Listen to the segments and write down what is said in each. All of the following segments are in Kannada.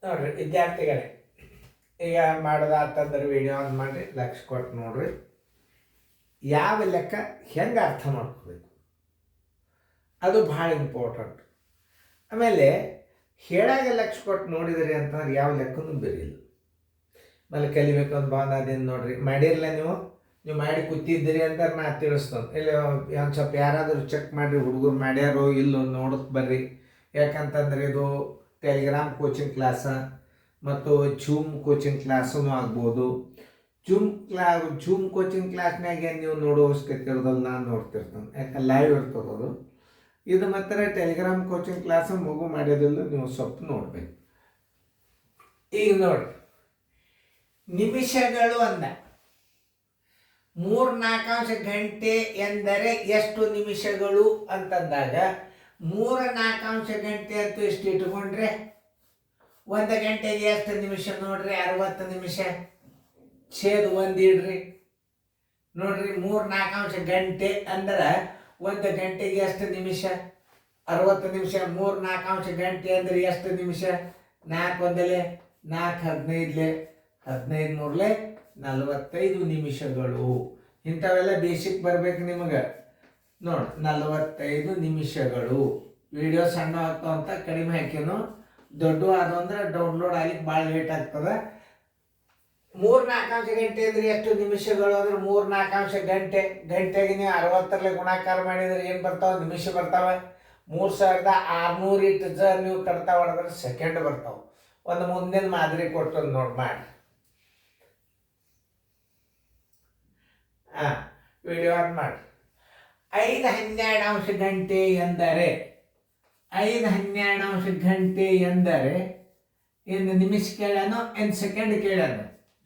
ನೋಡ್ರಿ ವಿದ್ಯಾರ್ಥಿಗಳೇ, ಈಗ ಮಾಡೋದಾತಂದ್ರೆ ವಿಡಿಯೋ ಆನ್ ಮಾಡಿರಿ, ಲಕ್ಷ ಕೊಟ್ಟು ನೋಡ್ರಿ ಯಾವ ಲೆಕ್ಕ ಹೆಂಗೆ ಅರ್ಥ ಮಾಡ್ಕೋಬೇಕು ಅದು ಭಾಳ ಇಂಪಾರ್ಟೆಂಟ್. ಆಮೇಲೆ ಹೇಳಾಗ ಲಕ್ಷ ಕೊಟ್ಟು ನೋಡಿದ್ರಿ ಅಂತಂದ್ರೆ ಯಾವ ಲೆಕ್ಕನೂ ಬೇರಿಲ್ಲ. ಆಮೇಲೆ ಕಲಿಬೇಕು ಅಂತ ಭಾವನಾದಿಂದ ನೋಡ್ರಿ ಮಾಡಿರಲ್ಲ ನೀವು ಮಾಡಿ ಕೂತಿದ್ದೀರಿ ಅಂತ ನಾ ತಿಳಿಸ್ತೇನೆ. ಇಲ್ಲ ಒಂದು ಸ್ವಲ್ಪ ಯಾರಾದರೂ ಚೆಕ್ ಮಾಡಿರಿ, ಹುಡುಗರು ಮಾಡ್ಯಾರೋ ಇಲ್ಲೋ ನೋಡೋಕೆ ಬರ್ರಿ. ಯಾಕಂತಂದ್ರೆ ಇದು ಟೆಲಿಗ್ರಾಮ್ ಕೋಚಿಂಗ್ ಕ್ಲಾಸ ಮತ್ತು ಜೂಮ್ ಕೋಚಿಂಗ್ ಕ್ಲಾಸೂ ಆಗ್ಬೋದು. ಜೂಮ್ ಕೋಚಿಂಗ್ ಕ್ಲಾಸ್ನಾಗೆ ನೀವು ನೋಡೋ ಅವಶ್ಯಕತೆ ಇರೋದಲ್ಲ, ನಾನು ನೋಡ್ತಿರ್ತೇನೆ. ಯಾಕೆ ಲೈವ್ ಇರ್ತದದು. ಇದು ಮಾತ್ರ ಟೆಲಿಗ್ರಾಮ್ ಕೋಚಿಂಗ್ ಕ್ಲಾಸ್ ಮಗು ಮಾಡೋದಿಲ್ಲ, ನೀವು ಸ್ವಲ್ಪ ನೋಡಬೇಕು. ಈಗ ನೋಡಿ, ನಿಮಿಷಗಳು ಅಂದ 3-4 ಗಂಟೆ ಎಂದರೆ ಎಷ್ಟು ನಿಮಿಷಗಳು ಅಂತಂದಾಗ 3-4 ಗಂಟೆ ಅಂತೂ ಎಷ್ಟು ಇಟ್ಕೊಂಡ್ರೆ 1 ಗಂಟೆಗೆ ಎಷ್ಟು ನಿಮಿಷ ನೋಡ್ರಿ? 60 ನಿಮಿಷ. ಛೇದ್ 1 ಇಡ್ರಿ ನೋಡ್ರಿ. 3-4 ಗಂಟೆ ಅಂದ್ರೆ 1 ಗಂಟೆಗೆ ಎಷ್ಟು ನಿಮಿಷ? 60 ನಿಮಿಷ. 3-4 ಗಂಟೆ ಅಂದ್ರೆ ಎಷ್ಟು ನಿಮಿಷ? 4 1 4 15 15 3 45 ನಿಮಿಷಗಳು. ಇಂಥವೆಲ್ಲ ಬೇಸಿಕ್ ಬರ್ಬೇಕು ನಿಮಗೆ. ನೋಡಿ, 45 ನಿಮಿಷಗಳು. ವಿಡಿಯೋ ಸಣ್ಣ ಆಗ್ತಾವ ಅಂತ ಕಡಿಮೆ ಹಾಕಿನು, ದೊಡ್ಡ ಅದು ಅಂದ್ರೆ ಡೌನ್ಲೋಡ್ ಆಗ್ಲಿಕ್ಕೆ ಭಾಳ ಲೇಟ್ ಆಗ್ತದೆ. 3-4 ಗಂಟೆ ಅಂದ್ರೆ ಎಷ್ಟು ನಿಮಿಷಗಳು ಅಂದ್ರೆ 3-4 ಗಂಟೆ. ಗಂಟೆಗೆ ನೀವು 60 ಗುಣಾಕಾರ ಮಾಡಿದ್ರೆ ಏನು ಬರ್ತಾವೆ? ನಿಮಿಷ ಬರ್ತಾವೆ. 3600 ಇಟ್ಟು ನೀವು ಕಟ್ತಾ ಹೊಡೆದ್ರೆ ಸೆಕೆಂಡ್ ಬರ್ತಾವೆ. ಒಂದು ಮುಂದಿನ ಮಾದರಿ ಕೊಟ್ಟು ನೋಡಿ ಮಾಡಿ. ವಿಡಿಯೋ ಆನ್ ಮಾಡಿ. 5-12 ಗಂಟೆ ಎಂದರೆ 5-12 ಗಂಟೆ ಎಂದರೆ ಏನು ನಿಮಿಷ ಕೇಳೋಣ ಏನು ಸೆಕೆಂಡ್ ಕೇಳೋಣ?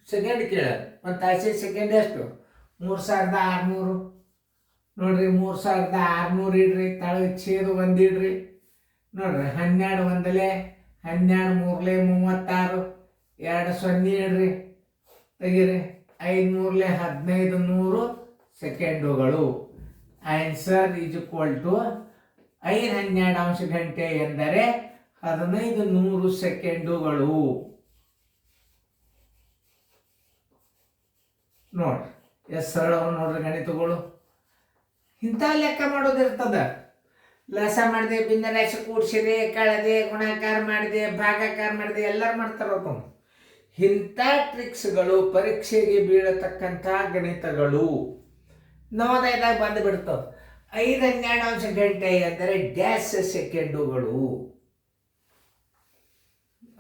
ಸೆಕೆಂಡ್ ಕೇಳೋಣ. ಒಂದು ತಾಸಿಗೆ ಸೆಕೆಂಡ್ ಎಷ್ಟು? 3600 ನೋಡ್ರಿ. 3600 ಇಡ್ರಿ, ತಳಗೆ ಛೇದು 1 ಇಡ್ರಿ ನೋಡ್ರಿ. 12 1 12 3 36 2 0 ಇಡ್ರಿ, ತೆಗೀರಿ. 5 3 15 100 ಸೆಕೆಂಡುಗಳು. ಆನ್ಸರ್ ಈಸ್ ಈಕ್ವಲ್ ಟು 5-12 ಗಂಟೆ ಎಂದರೆ 1500 ಸೆಕೆಂಡುಗಳು. ನೋಡ್ರಿ ಎಷ್ಟು ಸರಳ ನೋಡ್ರಿ ಗಣಿತಗಳು. ಇಂಥ ಲೆಕ್ಕ ಮಾಡೋದಿರ್ತದ. ಲಸ ಮಾಡಿದೆ, ಭಿನ್ನರಾಶಿ ಕೂಡಿಸಿದೆ, ಕಳೆದೆ, ಗುಣಾಕಾರ ಮಾಡಿದೆ, ಭಾಗಾಕಾರ ಮಾಡಿದೆ, ಎಲ್ಲರೂ ಮಾಡ್ತಾರ. ಇಂಥ ಟ್ರಿಕ್ಸ್ಗಳು ಪರೀಕ್ಷೆಗೆ ಬೀಳತಕ್ಕಂಥ ಗಣಿತಗಳು ನವೋದಯದಾಗ ಬಂದು ಬಿಡ್ತಾವೆ. 5-12 ಗಂಟೆ ಎಂದರೆ ಡ್ಯಾಶ್ ಸೆಕೆಂಡುಗಳು.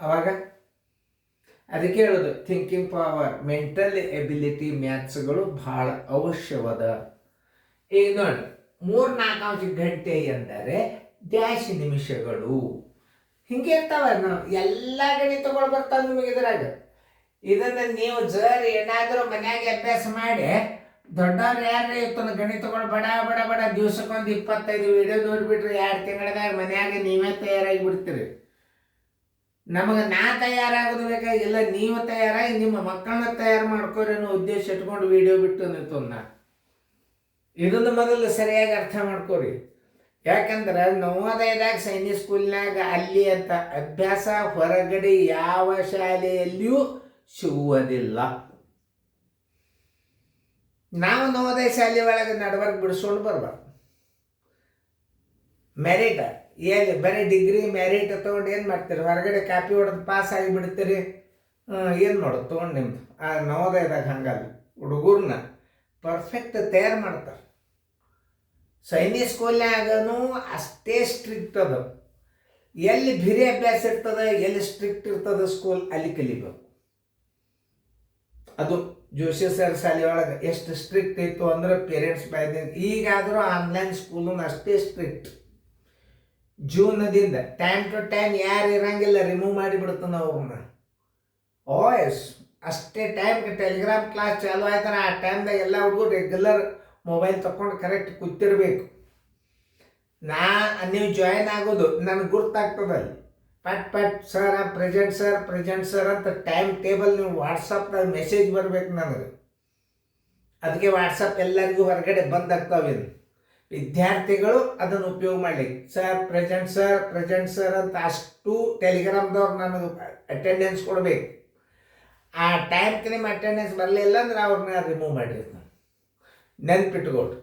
ಅವಾಗ ಅದಕ್ಕೆ ಹೇಳೋದು ಥಿಂಕಿಂಗ್ ಪವರ್, ಮೆಂಟಲ್ ಎಬಿಲಿಟಿ, ಮ್ಯಾಥ್ಸ್ಗಳು ಭಾಳ ಅವಶ್ಯವದ. ಈಗ ನೋಡಿ, 3-4 ಗಂಟೆ ಎಂದರೆ ಡ್ಯಾಶ್ ನಿಮಿಷಗಳು. ಹಿಂಗೆ ಇರ್ತಾವ. ನಾವು ಎಲ್ಲ ಗಣಿತಗಳು ಬರ್ತಾವೆ ನಿಮಗೆ ಇದ್ರಾಗ. ಇದನ್ನು ನೀವು ಏನಾದರೂ ಮನ್ಯಾಗ ಅಭ್ಯಾಸ ಮಾಡಿ, ದೊಡ್ಡವ್ರು ಯಾರು ಇತ್ತು ಗಣಿತಗಳು ಬಡ ಬಡ ಬಡ ದಿವ್ಸಕ್ಕೊಂದು 25 ವಿಡಿಯೋ ನೋಡಿಬಿಟ್ರಿ 2 ತಿಂಗಳದಾಗ ಮನ್ಯಾಗ ನೀವೇ ತಯಾರಾಗಿ ಬಿಡ್ತೀರಿ. ನಮಗೆ ನಾ ತಯಾರಾಗೋದು ಬೇಕಾಗಿಲ್ಲ, ನೀವು ತಯಾರಾಗಿ ನಿಮ್ಮ ಮಕ್ಕಳನ್ನ ತಯಾರು ಮಾಡ್ಕೋರಿ ಅನ್ನೋ ಉದ್ದೇಶ ಇಟ್ಕೊಂಡು ವಿಡಿಯೋ ಬಿಟ್ಟು ನಿಂತು. ಇದನ್ನು ಮೊದಲು ಸರಿಯಾಗಿ ಅರ್ಥ ಮಾಡ್ಕೋರಿ. ಯಾಕಂದ್ರೆ ನವೋದಯದಾಗ ಸೈನಿಕ್ ಸ್ಕೂಲ್ನಾಗ ಅಲ್ಲಿ ಅಂತ ಅಭ್ಯಾಸ ಹೊರಗಡೆ ಯಾವ ಶಾಲೆಯಲ್ಲಿಯೂ ಸಿಗುವುದಿಲ್ಲ. ನಾವು ನವೋದಯ ಶಾಲೆ ಒಳಗೆ ನಡವರ್ಕ್ ಬಿಡಿಸ್ಕೊಂಡು ಬರ್ಬಾರ್ದು. ಮೆರಿಟ್ ಎಲ್ಲಿ ಬರೀ ಡಿಗ್ರಿ ಮೆರಿಟ್ ತೊಗೊಂಡು ಏನು ಮಾಡ್ತೀರಿ? ಹೊರಗಡೆ ಕಾಪಿ ಹೊಡೆದು ಪಾಸ್ ಆಗಿಬಿಡ್ತೀರಿ. ಏನು ಮಾಡೋದು ತೊಗೊಂಡು ನಿಮ್ದು. ಆ ನವೋದಯದಾಗ ಹಂಗಲ್ಲ, ಹುಡುಗರನ್ನ ಪರ್ಫೆಕ್ಟ್ ತಯಾರು ಮಾಡ್ತಾರೆ. ಸೈನಿಕ್ ಸ್ಕೂಲ್ನಾಗನೂ ಅಷ್ಟೇ ಸ್ಟ್ರಿಕ್ಟ್ ಅದ. ಎಲ್ಲಿ ಬಿರಿ ಅಭ್ಯಾಸ ಇರ್ತದೆ, ಎಲ್ಲಿ ಸ್ಟ್ರಿಕ್ಟ್ ಇರ್ತದೆ ಸ್ಕೂಲ್, ಅಲ್ಲಿ ಕಲಿಬೇಕು. ಅದು ಜೋಶಿ ಸರ್ ಶಾಲೆ ಒಳಗೆ ಎಷ್ಟು ಸ್ಟ್ರಿಕ್ಟ್ ಇತ್ತು ಅಂದ್ರೆ ಪೇರೆಂಟ್ಸ್ ಬಾಯ್ದ. ಈಗಾದರೂ ಆನ್ಲೈನ್ ಸ್ಕೂಲು ಅಷ್ಟೇ ಸ್ಟ್ರಿಕ್ಟ್. ಜೂನದಿಂದ ಟೈಮ್ ಟು ಟೈಮ್ ಯಾರು ಇರಂಗಿಲ್ಲ, ರಿಮೂವ್ ಮಾಡಿಬಿಡ್ತಾನೆ ಅವ್ರನ್ನ. ಎಸ್ ಅಷ್ಟೇ ಟೈಮ್ಗೆ ಟೆಲಿಗ್ರಾಮ್ ಕ್ಲಾಸ್ ಚಾಲು ಆಯ್ತಾನೆ ಆ ಟೈಮ್ದಾಗ ಎಲ್ಲ ಹುಡುಗರು ರೆಗ್ಯುಲರ್ ಮೊಬೈಲ್ ತಗೊಂಡು ಕರೆಕ್ಟ್ ಕೂತಿರ್ಬೇಕು. ನೀವು ಜಾಯಿನ್ ಆಗೋದು ನನಗೆ ಗುರ್ತಾಗ್ತದಲ್ಲಿ. ಪಟ್ ಸರ್ ಪ್ರೆಸೆಂಟ್ ಸರ್ ಅಂತ ಟೈಮ್ ಟೇಬಲ್ ನೀವು ವಾಟ್ಸಪ್ದಾಗ ಮೆಸೇಜ್ ಬರ್ಬೇಕು ನನಗೆ. ಅದಕ್ಕೆ ವಾಟ್ಸಪ್ ಎಲ್ಲರಿಗೂ ಹೊರಗಡೆ ಬಂದಾಗ್ತಾವೇನು. ವಿದ್ಯಾರ್ಥಿಗಳು ಅದನ್ನು ಉಪಯೋಗ ಮಾಡಲಿ. ಸರ್ ಪ್ರೆಸೆಂಟ್ ಸರ್ ಅಂತ ಅಷ್ಟು ಟೆಲಿಗ್ರಾಮ್ದವ್ರು ನಮಗೆ ಅಟೆಂಡೆನ್ಸ್ ಕೊಡಬೇಕು. ಆ ಟೈಮ್ಗೆ ನಿಮ್ಮ ಅಟೆಂಡೆನ್ಸ್ ಬರಲಿಲ್ಲ ಅಂದ್ರೆ ಅವ್ರನ್ನ ರಿಮೂವ್ ಮಾಡಿರ್ತಾರೆ. ನೆನ್ಪಿಟ್ಕೊಳ್ರಿ.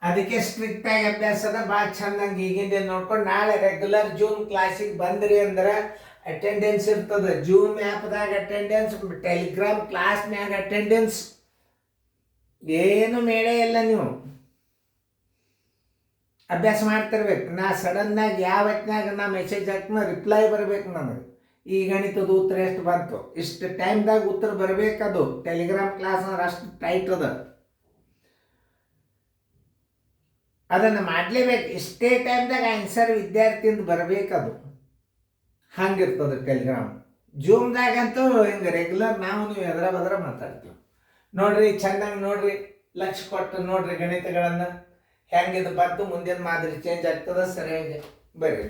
ಅದಕ್ಕೆ ಸ್ಟ್ರಿಕ್ಟಾಗಿ ಅಭ್ಯಾಸದ ಭಾಳ ಚಂದಂಗೆ ಈಗಿಂದ ನೋಡ್ಕೊಂಡು ನಾಳೆ ರೆಗ್ಯುಲರ್ ಜೂಮ್ ಕ್ಲಾಸಿಗೆ ಬಂದ್ರಿ ಅಂದ್ರೆ ಅಟೆಂಡೆನ್ಸ್ ಇರ್ತದೆ. ಜೂಮ್ ಆ್ಯಪ್ದಾಗ ಅಟೆಂಡೆನ್ಸ್, ಟೆಲಿಗ್ರಾಮ್ ಕ್ಲಾಸ್ನ್ಯಾಗ ಅಟೆಂಡೆನ್ಸ್, ಏನು ಮೇಳೇ ಇಲ್ಲ. ನೀವು ಅಭ್ಯಾಸ ಮಾಡ್ತಿರ್ಬೇಕು. ನಾ ಸಡನ್ನಾಗಿ ಯಾವ ಹೊತ್ನಾಗ ನಾ ಮೆಸೇಜ್ ಹಾಕ್ನ ರಿಪ್ಲೈ ಬರಬೇಕು ನನಗೆ. ಈ ಗಣಿತದ ಉತ್ತರ ಎಷ್ಟು ಬಂತು, ಇಷ್ಟು ಟೈಮ್ದಾಗ ಉತ್ತರ ಬರಬೇಕದು. ಟೆಲಿಗ್ರಾಮ್ ಕ್ಲಾಸ್ ಅಂದ್ರೆ ಅಷ್ಟು ಟೈಟ್ ಅದ, ಅದನ್ನು ಮಾಡಲೇಬೇಕು. ಇಷ್ಟೇ ಟೈಮ್ದಾಗ ಆನ್ಸರ್ ವಿದ್ಯಾರ್ಥಿಯಿಂದ ಬರಬೇಕದು. ಹಂಗಿರ್ತದೆ ಟೆಲಿಗ್ರಾಮ್. ಜೂಮ್ದಾಗಂತೂ ಹಿಂಗೆ ರೆಗ್ಯುಲರ್ ನಾವು ನೀವು ಎದರ ಬದ್ರ ಮಾತಾಡ್ತೀವಿ. ನೋಡ್ರಿ ಚೆನ್ನಾಗಿ ನೋಡ್ರಿ, ಲಕ್ಷ್ಯ ಕೊಟ್ಟು ನೋಡ್ರಿ ಗಣಿತಗಳನ್ನು ಹೆಂಗಿದು ಬಂತು. ಮುಂದಿನ ಮಾದರಿ ಚೇಂಜ್ ಆಗ್ತದೆ. ಸರಿಯಾಗಿ ಬರ್ರಿ.